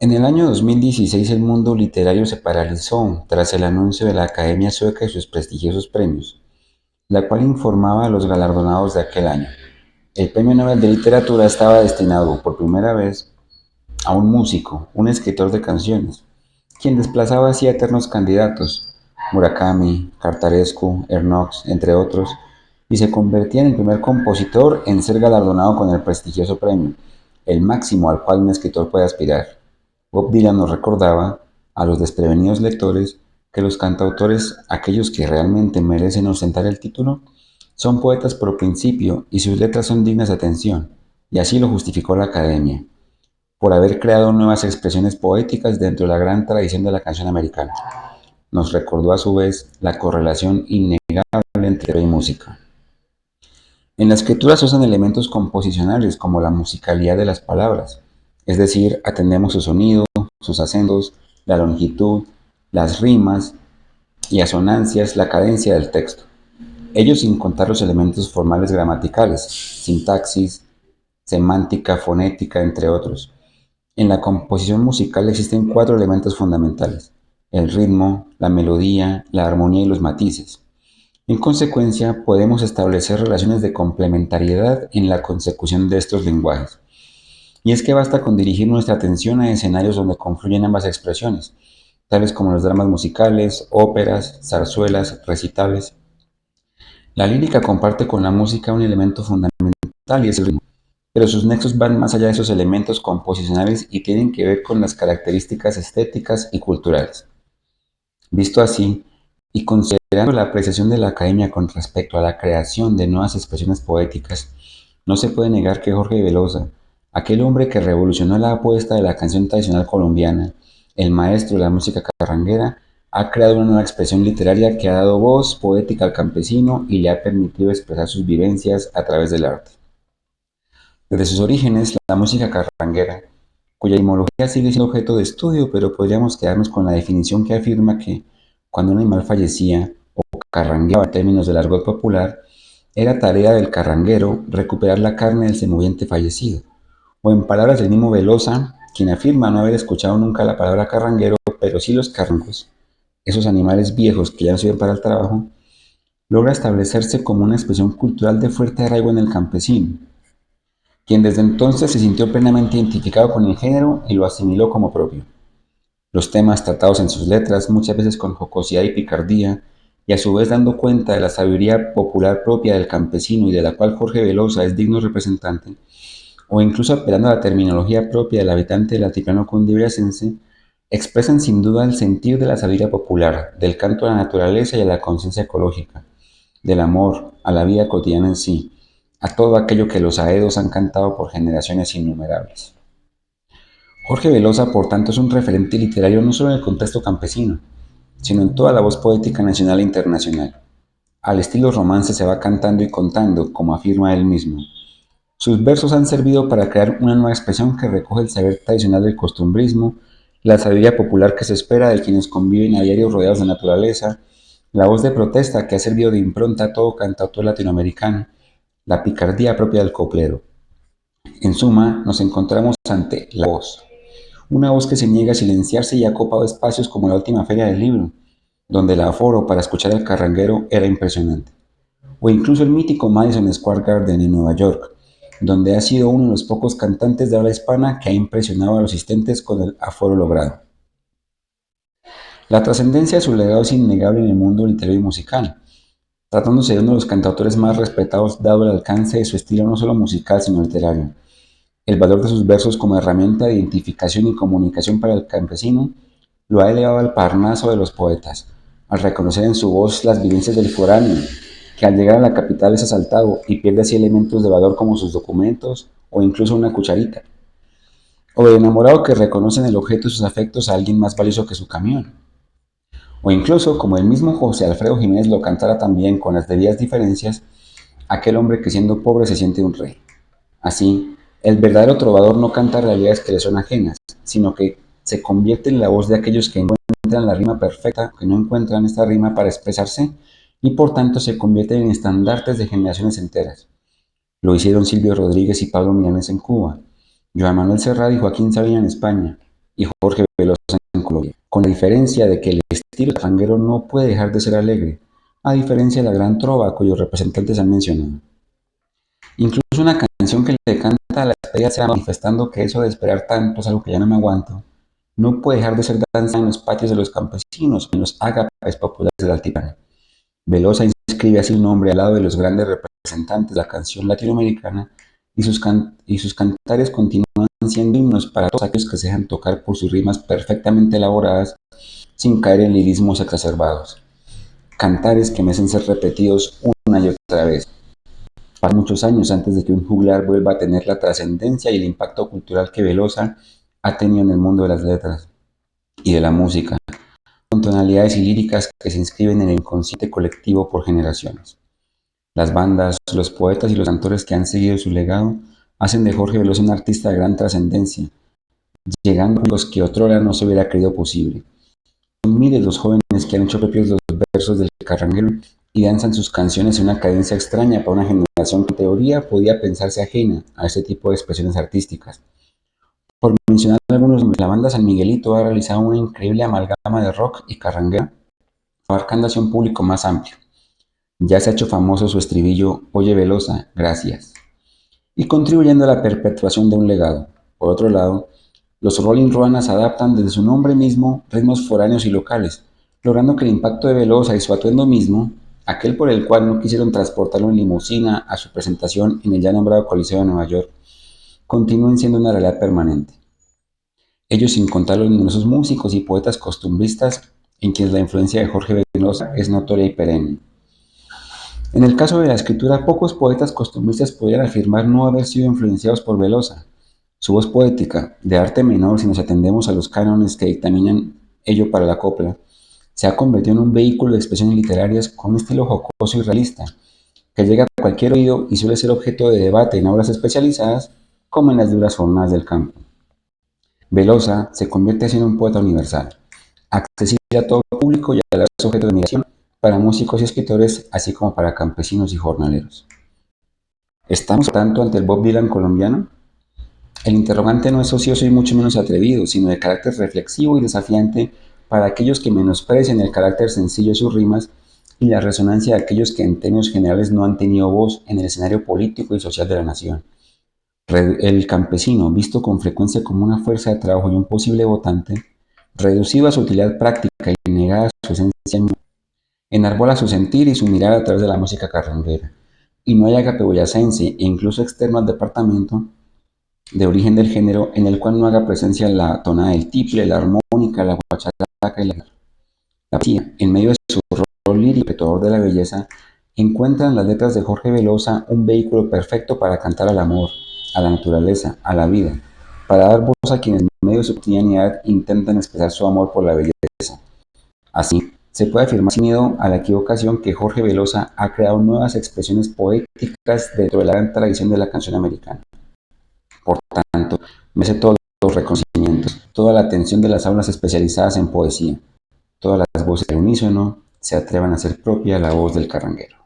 En el año 2016 el mundo literario se paralizó tras el anuncio de la Academia Sueca y sus prestigiosos premios, la cual informaba a los galardonados de aquel año. El Premio Nobel de Literatura estaba destinado por primera vez a un músico, un escritor de canciones, quien desplazaba así a eternos candidatos, Murakami, Cartarescu, Ernaux, entre otros, y se convertía en el primer compositor en ser galardonado con el prestigioso premio, el máximo al cual un escritor puede aspirar. Bob Dylan nos recordaba, a los desprevenidos lectores, que los cantautores, aquellos que realmente merecen ostentar el título, son poetas por principio y sus letras son dignas de atención, y así lo justificó la Academia, por haber creado nuevas expresiones poéticas dentro de la gran tradición de la canción americana. Nos recordó a su vez la correlación innegable entre letra y música. En la escritura se usan elementos composicionales como la musicalidad de las palabras, es decir, atendemos su sonido, sus acentos, la longitud, las rimas y asonancias, la cadencia del texto. Ello sin contar los elementos formales gramaticales, sintaxis, semántica, fonética, entre otros. En la composición musical existen cuatro elementos fundamentales: el ritmo, la melodía, la armonía y los matices. En consecuencia, podemos establecer relaciones de complementariedad en la consecución de estos lenguajes. Y es que basta con dirigir nuestra atención a escenarios donde confluyen ambas expresiones, tales como los dramas musicales, óperas, zarzuelas, recitales. La lírica comparte con la música un elemento fundamental y es el ritmo, pero sus nexos van más allá de esos elementos composicionales y tienen que ver con las características estéticas y culturales. Visto así, y considerando la apreciación de la Academia con respecto a la creación de nuevas expresiones poéticas, no se puede negar que Jorge Velosa, aquel hombre que revolucionó la apuesta de la canción tradicional colombiana, el maestro de la música carranguera, ha creado una nueva expresión literaria que ha dado voz poética al campesino y le ha permitido expresar sus vivencias a través del arte. Desde sus orígenes, la música carranguera, cuya etimología sigue siendo objeto de estudio, pero podríamos quedarnos con la definición que afirma que cuando un animal fallecía o carrangueaba en términos del argot popular, era tarea del carranguero recuperar la carne del semoviente fallecido. O en palabras del mismo Velosa, quien afirma no haber escuchado nunca la palabra carranguero, pero sí los carrangos, esos animales viejos que ya no sirven para el trabajo, logra establecerse como una expresión cultural de fuerte arraigo en el campesino, quien desde entonces se sintió plenamente identificado con el género y lo asimiló como propio. Los temas tratados en sus letras, muchas veces con jocosidad y picardía, y a su vez dando cuenta de la sabiduría popular propia del campesino y de la cual Jorge Velosa es digno representante, o incluso apelando a la terminología propia del habitante del altiplano cundiboyacense, expresan sin duda el sentir de la sabiduría popular, del canto a la naturaleza y a la conciencia ecológica, del amor, a la vida cotidiana en sí, a todo aquello que los aedos han cantado por generaciones innumerables. Jorge Velosa, por tanto, es un referente literario no solo en el contexto campesino, sino en toda la voz poética nacional e internacional. Al estilo romance se va cantando y contando, como afirma él mismo. Sus versos han servido para crear una nueva expresión que recoge el saber tradicional del costumbrismo, la sabiduría popular que se espera de quienes conviven a diario rodeados de naturaleza, la voz de protesta que ha servido de impronta a todo cantautor latinoamericano, la picardía propia del coplero. En suma, nos encontramos ante la voz, una voz que se niega a silenciarse y ha copado espacios como la última feria del libro, donde el aforo para escuchar al carranguero era impresionante, o incluso el mítico Madison Square Garden en Nueva York, donde ha sido uno de los pocos cantantes de habla hispana que ha impresionado a los asistentes con el aforo logrado. La trascendencia de su legado es innegable en el mundo literario y musical, tratándose de uno de los cantautores más respetados dado el alcance de su estilo no solo musical sino literario. El valor de sus versos como herramienta de identificación y comunicación para el campesino lo ha elevado al parnaso de los poetas, al reconocer en su voz las vivencias del foráneo, que al llegar a la capital es asaltado y pierde así elementos de valor como sus documentos o incluso una cucharita, o el enamorado que reconoce en el objeto de sus afectos a alguien más valioso que su camión, o incluso, como el mismo José Alfredo Jiménez lo cantara también con las debidas diferencias, aquel hombre que siendo pobre se siente un rey. Así, el verdadero trovador no canta realidades que le son ajenas, sino que se convierte en la voz de aquellos que encuentran la rima perfecta, que no encuentran esta rima para expresarse, y por tanto se convierten en estandartes de generaciones enteras. Lo hicieron Silvio Rodríguez y Pablo Milanés en Cuba, Joan Manuel Serrat y Joaquín Sabina en España, y Jorge Velosa en Colombia, con la diferencia de que el estilo carranguero no puede dejar de ser alegre, a diferencia de la gran trova cuyos representantes han mencionado. Incluso una canción que le canta a la despedida se va manifestando que eso de esperar tanto es algo que ya no me aguanto, no puede dejar de ser danza en los patios de los campesinos, en los ágapes populares del altiplano. Velosa inscribe así un nombre al lado de los grandes representantes de la canción latinoamericana y sus cantares continúan siendo himnos para todos aquellos que se dejan tocar por sus rimas perfectamente elaboradas sin caer en lirismos exacerbados. Cantares que merecen ser repetidos una y otra vez. Para muchos años antes de que un juglar vuelva a tener la trascendencia y el impacto cultural que Velosa ha tenido en el mundo de las letras y de la música, con tonalidades y líricas que se inscriben en el inconsciente colectivo por generaciones. Las bandas, los poetas y los cantores que han seguido su legado hacen de Jorge Velosa un artista de gran trascendencia, llegando a los que otrora no se hubiera creído posible. Son miles los jóvenes que han hecho propios los versos del carranguero y danzan sus canciones en una cadencia extraña para una generación que en teoría podía pensarse ajena a este tipo de expresiones artísticas. Por mencionar algunos nombres, la banda San Miguelito ha realizado una increíble amalgama de rock y carranguera, abarcando hacia un público más amplio. Ya se ha hecho famoso su estribillo "Oye Velosa, gracias", y contribuyendo a la perpetuación de un legado. Por otro lado, los Rolling Ruanas adaptan desde su nombre mismo ritmos foráneos y locales, logrando que el impacto de Velosa y su atuendo mismo, aquel por el cual no quisieron transportarlo en limusina a su presentación en el ya nombrado Coliseo de Nueva York, continúen siendo una realidad permanente. Ellos sin contar los numerosos músicos y poetas costumbristas en quienes la influencia de Jorge Velosa es notoria y perenne. En el caso de la escritura, pocos poetas costumbristas podrían afirmar no haber sido influenciados por Velosa. Su voz poética, de arte menor si nos atendemos a los cánones que dictaminan ello para la copla, se ha convertido en un vehículo de expresiones literarias con un estilo jocoso y realista, que llega a cualquier oído y suele ser objeto de debate en obras especializadas como en las duras jornadas del campo. Velosa se convierte así en un poeta universal, accesible a todo público y a la vez objeto de admiración para músicos y escritores, así como para campesinos y jornaleros. ¿Estamos tanto ante el Bob Dylan colombiano? El interrogante no es ocioso y mucho menos atrevido, sino de carácter reflexivo y desafiante para aquellos que menosprecian el carácter sencillo de sus rimas y la resonancia de aquellos que en términos generales no han tenido voz en el escenario político y social de la nación. El campesino, visto con frecuencia como una fuerza de trabajo y un posible votante, reducido a su utilidad práctica y negada a su esencia misma, enarbola su sentir y su mirada a través de la música carranguera, y no hay agape boyacense e incluso externo al departamento de origen del género en el cual no haga presencia la tonada del tiple, la armónica, la guacharaca y la poesía. En medio de su rol lírico creador de la belleza, encuentran las letras de Jorge Velosa un vehículo perfecto para cantar al amor, a la naturaleza, a la vida, para dar voz a quienes en medio de su cotidianidad intentan expresar su amor por la belleza. Así, se puede afirmar sin miedo a la equivocación que Jorge Velosa ha creado nuevas expresiones poéticas dentro de la gran tradición de la canción americana. Por tanto, merece todos los reconocimientos, toda la atención de las aulas especializadas en poesía, todas las voces al unísono se atrevan a hacer propia la voz del carranguero.